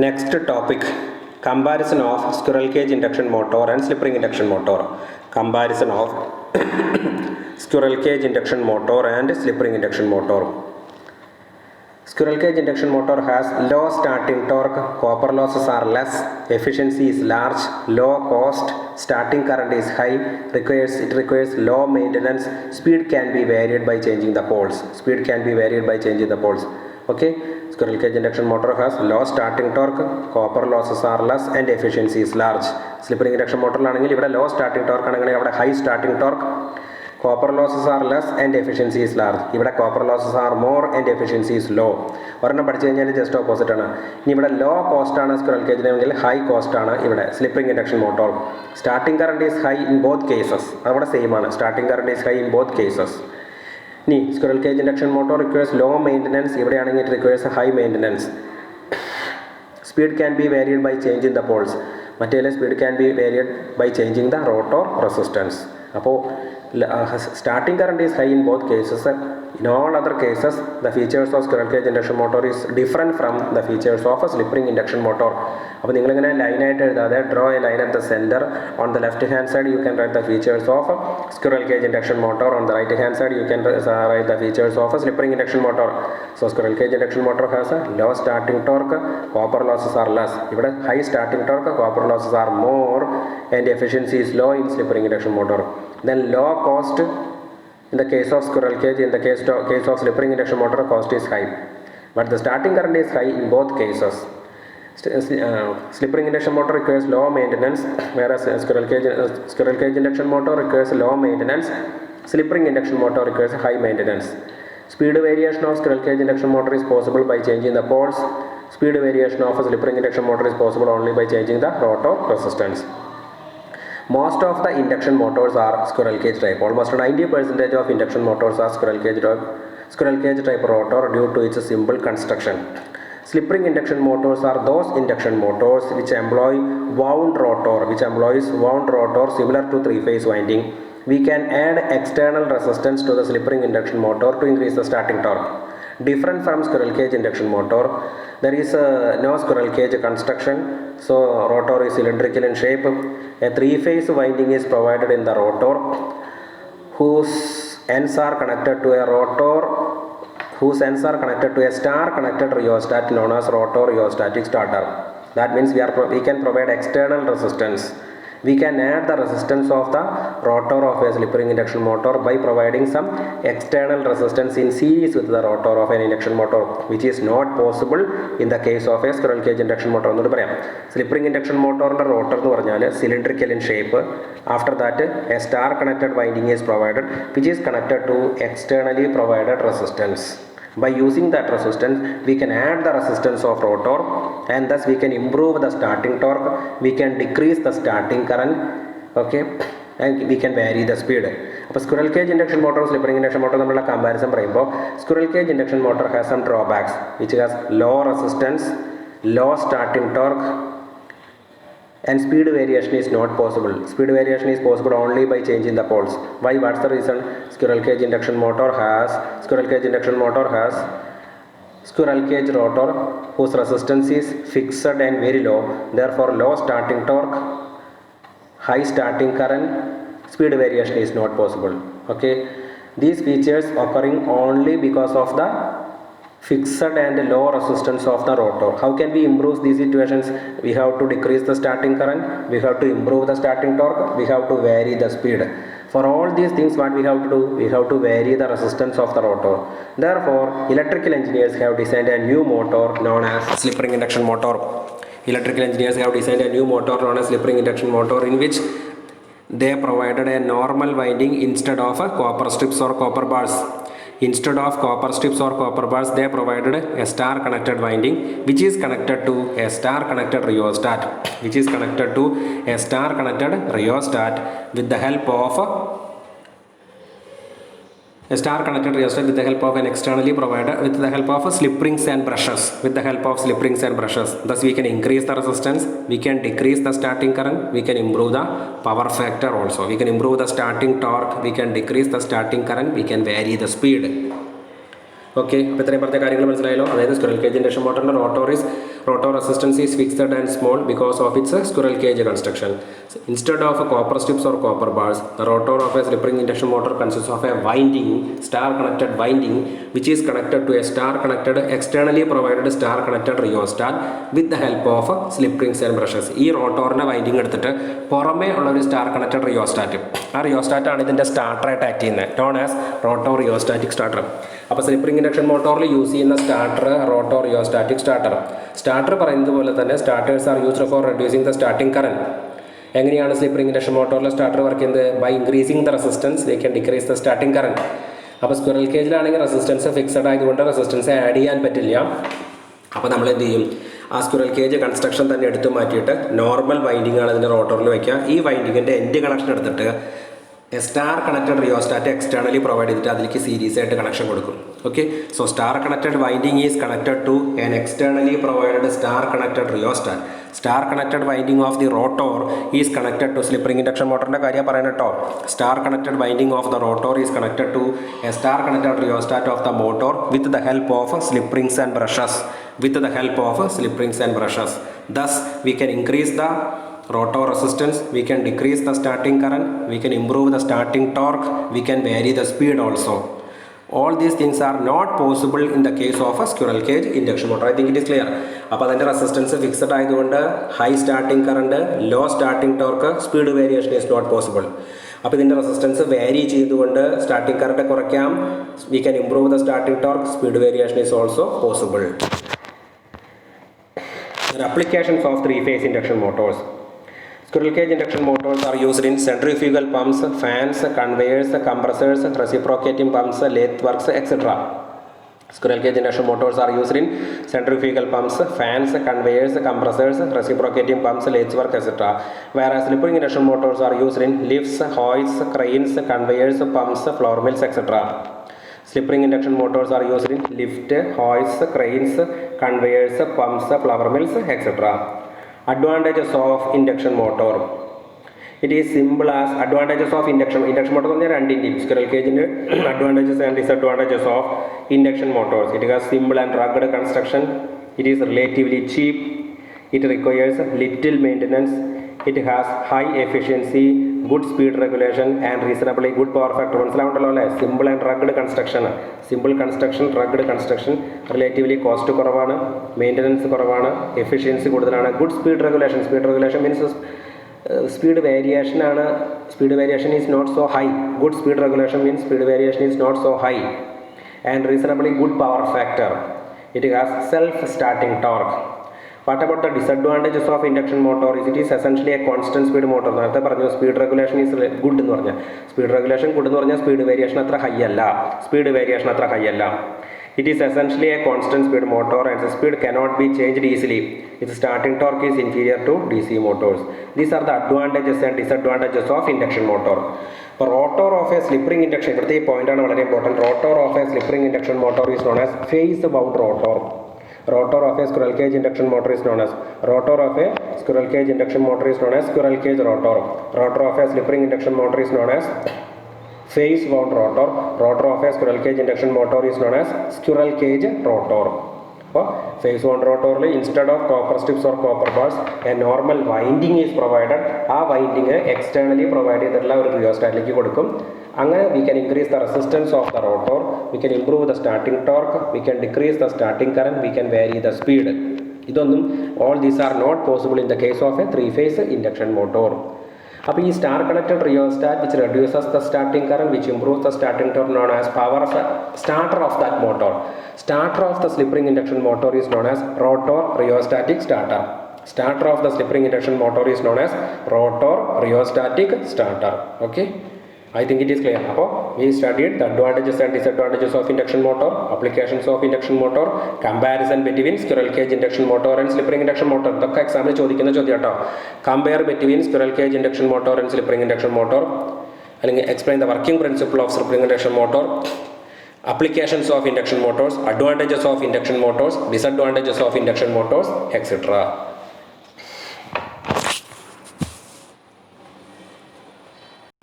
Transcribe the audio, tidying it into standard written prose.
Next topic, comparison of squirrel cage induction motor and slip ring induction motor. Comparison of squirrel cage induction motor and slip ring induction motor. Squirrel cage induction motor has low starting torque, copper losses are less, efficiency is large, low cost, starting current is high, it requires low maintenance, speed can be varied by changing the poles. Okay, squirrel cage induction motor has low starting torque, copper losses are less, and efficiency is large. Slip ring induction motor ആണെങ്കിൽ ഇവിടെ low starting torque ആണെങ്കിൽ അവിടെ high starting torque, copper losses are less and efficiency is large. ഇവിടെ copper losses are more and efficiency is low. ഒരെണ്ണം പഠിച്ചു കഴിഞ്ഞാൽ just opposite ആണ്. ഇനി ഇവിടെ ലോ കോസ്റ്റ് ആണ് സ്ക്വിറൽ കേജിനെങ്കിൽ ഹൈ കോസ്റ്റ് ആണ് ഇവിടെ slip ring induction motor. Starting current is high in both cases. അവിടെ സെയിം ആണ്. Starting current is high in both cases. ഇനി squirrel cage induction motor requires low maintenance. ഇവിടെയാണെങ്കിൽ it requires high maintenance. Speed can be varied by changing the poles. മറ്റേ speed can be varied by changing the rotor resistance. അപ്പോൾ starting current is high in both cases. In all other cases, the features of squirrel cage induction motor is different from the features of a slip ring induction motor. അപ്പോൾ നിങ്ങളിങ്ങനെ ലൈനായിട്ട് എഴുതാതെ draw a line at the centre. On the left hand side you can write the features of squirrel cage induction motor. On the right hand side you can write the features of a slip ring induction motor. So squirrel cage induction motor has a low starting torque, copper losses are less. ഇവിടെ high starting torque, copper losses are more, and efficiency is low in slip ring induction motor. Then low cost in the case of squirrel cage. In the case of slip ring induction motor, cost is high, but the starting current is high in both cases. Slip ring induction motor requires low maintenance, whereas squirrel cage induction motor requires low maintenance. Slip ring induction motor requires high maintenance. Speed variation of squirrel cage induction motor is possible by changing the poles. Speed variation of a slip ring induction motor is possible only by changing the rotor resistance. Most of the induction motors are squirrel cage type. Almost 90% of induction motors are squirrel cage type rotor due to its simple construction. Slip ring induction motors are those induction motors which employs wound rotor similar to three-phase winding. We can add external resistance to the slip ring induction motor to increase the starting torque. Different from squirrel cage induction motor, there is no squirrel cage construction, so rotor is cylindrical in shape. A three-phase winding is provided in the rotor whose ends are connected to a star connected rheostat known as rotor rheostatic starter. That means we can provide external resistance. We can add the resistance of the rotor of a slip ring induction motor by providing some external resistance in series with the rotor of an induction motor, which is not possible in the case of a squirrel cage induction motor. Slip ring induction motor rotor cylindrical in shape. After that, a star connected winding is provided, which is connected to externally provided resistance. By using that resistance, we can add the resistance of rotor, and thus we can improve the starting torque, we can decrease the starting current, okay, and we can vary the speed. അപ്പോൾ squirrel cage induction motor slip ring induction motor നമ്മളുടെ comparison പറയുമ്പോൾ squirrel cage induction motor has some drawbacks which has low resistance, low starting torque, and speed variation is not possible. Speed variation is possible only by changing the poles. Why? What's the reason? Squirrel cage induction motor has squirrel cage rotor whose resistance is fixed and very low, therefore low starting torque, high starting current, speed variation is not possible. Okay, these features occurring only because of the fixed and low resistance of the rotor. How can we improve these situations? We have to decrease the starting current, we have to improve the starting torque, we have to vary the speed. For all these things, what we have to do? We have to vary the resistance of the rotor. Therefore, electrical engineers have designed a new motor known as slip ring induction motor. Electrical engineers have designed a new motor known as slip ring induction motor, in which they provided a normal winding instead of copper strips or copper bars. Instead of copper strips or copper bars, they provided a star connected winding which is connected to a star connected rheostat with the help of an externally provided with the help of slip rings and brushes. Thus we can increase the resistance, we can decrease the starting current, we can improve the power factor also, we can improve the starting torque, we can decrease the starting current, we can vary the speed. Okay, അപ്പോൾ ഇത്രയും പറഞ്ഞ കാര്യങ്ങൾ മനസ്സിലായല്ലോ. അതായത് squirrel cage induction മോട്ടറിൻ്റെ rotor resistance is fixed and small because of its squirrel cage construction. Instead of copper strips or copper bars, the rotor of a slip ring induction motor consists of a winding, star connected winding, which is connected to a star connected externally provided star connected rheostat with the help of slip rings and brushes. ഈ റോട്ടോറിൻ്റെ winding എടുത്തിട്ട് പുറമേ ഉള്ള ഒരു star connected rheostat, ആ റിയോസ്റ്റാറ്റാണ് ഇതിൻ്റെ സ്റ്റാർട്ടറായിട്ട് act ചെയ്യുന്നത്, known as rotor rheostatic starter. അപ്പോൾ സ്ലിപ്പ് റിംഗ് ഇൻഡക്ഷൻ മോട്ടോറിൽ യൂസ് ചെയ്യുന്ന starter rotor rheostatic starter. Starter പറയുന്നത് പോലെ തന്നെ starters are used for reducing the starting current. എങ്ങനെയാണ് സ്ലിപ്പ് റിംഗ് ഇൻഡക്ഷൻ മോട്ടോറിൽ സ്റ്റാർട്ടർ വർക്ക് ചെയ്യുന്നത്? By increasing the resistance they can decrease the starting current. അപ്പോൾ squirrel കേജിലാണെങ്കിൽ റെസിസ്റ്റൻസ് ഫിക്സഡ് ആയതുകൊണ്ട് resistance add ചെയ്യാൻ പറ്റില്ല. അപ്പോൾ നമ്മൾ എന്ത് ചെയ്യും? ആ സ്ക്വിറൽ കേജ് കൺസ്ട്രക്ഷൻ തന്നെ എടുത്തു മാറ്റിയിട്ട് നോർമൽ വൈൻഡിങ് ആണ് ഇതിൻ്റെ റോട്ടറിൽ വയ്ക്കുക. ഈ വൈൻഡിങ്ങിൻ്റെ എൻഡ് കണക്ഷൻ എടുത്തിട്ട് star connected rheostat externally provide ചെയ്തിട്ട് അതിലേക്ക് സീരീസ് ആയിട്ട് കണക്ഷൻ കൊടുക്കും. Okay, so star connected winding is connected to an externally provided star connected rheostat. Star connected winding of the rotor is connected to slip ring induction മോട്ടറിൻ്റെ കാര്യം പറയണം കേട്ടോ. Star connected winding of the rotor is connected to a star connected rheostat of the motor with the help of slip rings and brushes. Thus, we can increase the rotor resistance, we can decrease the starting current, we can improve the starting torque, we can vary the speed also. All these things are not possible in the case of a squirrel cage induction motor. I think it is clear. അപ്പോൾ അതിൻ്റെ resistance fixed ആയതുകൊണ്ട് high starting current, low starting torque, speed variation is not possible. അപ്പോൾ ഇതിൻ്റെ resistance vary ചെയ്തുകൊണ്ട് starting current കുറയ്ക്കാം. We can improve the starting torque, speed variation is also possible. Applications of three-phase induction motors. Squirrel cage induction motors are used in centrifugal pumps, fans, conveyors, compressors, reciprocating pumps, lathe works, etc. Squirrel cage induction motors are used in centrifugal pumps, fans, conveyors, compressors, reciprocating pumps, lathe work, etc. Whereas slip ring induction motors are used in lifts, hoists, cranes, conveyors, pumps, flour mills, etc. Slip ring induction motors are used in lift, hoists, cranes, conveyors, pumps, flour mills, etc. Advantages of induction motor. It is simple as advantages of induction motor on the ending squirrel cage in advantages and disadvantages of induction motors. It has simple and rugged construction. It is relatively cheap. It requires little maintenance. It has high efficiency, good speed regulation and reasonably good power factor. മനസ്സിലാവുണ്ടല്ലോ അല്ലേ? Simple and rugged construction, rugged construction, relatively cost കുറവാണ്, maintenance കുറവാണ്, efficiency കൂടുതലാണ്, good speed regulation means speed variation ആണ്. Speed variation is not so high. Good speed regulation means speed variation is not so high and reasonably good power factor. It has self starting torque. What about the disadvantages of induction motor? It is essentially a constant speed motor. നേരത്തെ പറഞ്ഞു speed regulation is good എന്ന് പറഞ്ഞാൽ, speed regulation good എന്ന് പറഞ്ഞാൽ speed variation അത്ര high അല്ല. It is essentially a constant speed motor and the speed cannot be changed easily. Its starting torque is inferior to DC motors. These are the advantages and disadvantages of induction motor. The rotor of a slip ring induction, ഇവിടുത്തെ ഈ പോയിന്റാണ് വളരെ important. Rotor of a slip ring induction motor is known as phase wound rotor. Rotor of a squirrel cage induction motor is known as squirrel cage rotor. Rotor of a slip ring induction motor is known as phase wound rotor. Rotor of a squirrel cage induction motor is known as squirrel cage rotor. അപ്പോൾ phase wound rotor instead of copper strips or copper bars a normal winding is provided. ആ winding externally provide ചെയ്തിട്ടുള്ള ഒരു റിയോസ്റ്റാറ്റിലേക്ക് കൊടുക്കും. അങ്ങനെ we can increase the resistance of the rotor, we can improve the starting torque, we can decrease the starting current, we can vary the speed. ഇതൊന്നും all these are not possible in the case of a three-phase induction motor. അപ്പോൾ ഈ star connected rheostat which reduces the starting current, which improves the starting torque, known as power starter of that motor. Starter of the slip ring induction motor is known as rotor rheostatic starter. Starter of the slip ring induction motor is known as rotor rheostatic starter. Okay, I think it is clear. അപ്പോൾ we studied the advantages and disadvantages of induction motor, applications of induction motor, comparison between squirrel cage induction motor and slip ring induction motor. ഇതൊക്കെ എക്സാമിൽ ചോദിക്കുന്ന ചോദ്യം കേട്ടോ. Compare between squirrel cage induction motor and slip ring induction motor, അല്ലെങ്കിൽ explain the working principle of slip ring induction motor, applications of induction motors, advantages of induction motors, disadvantages of induction motors, etc.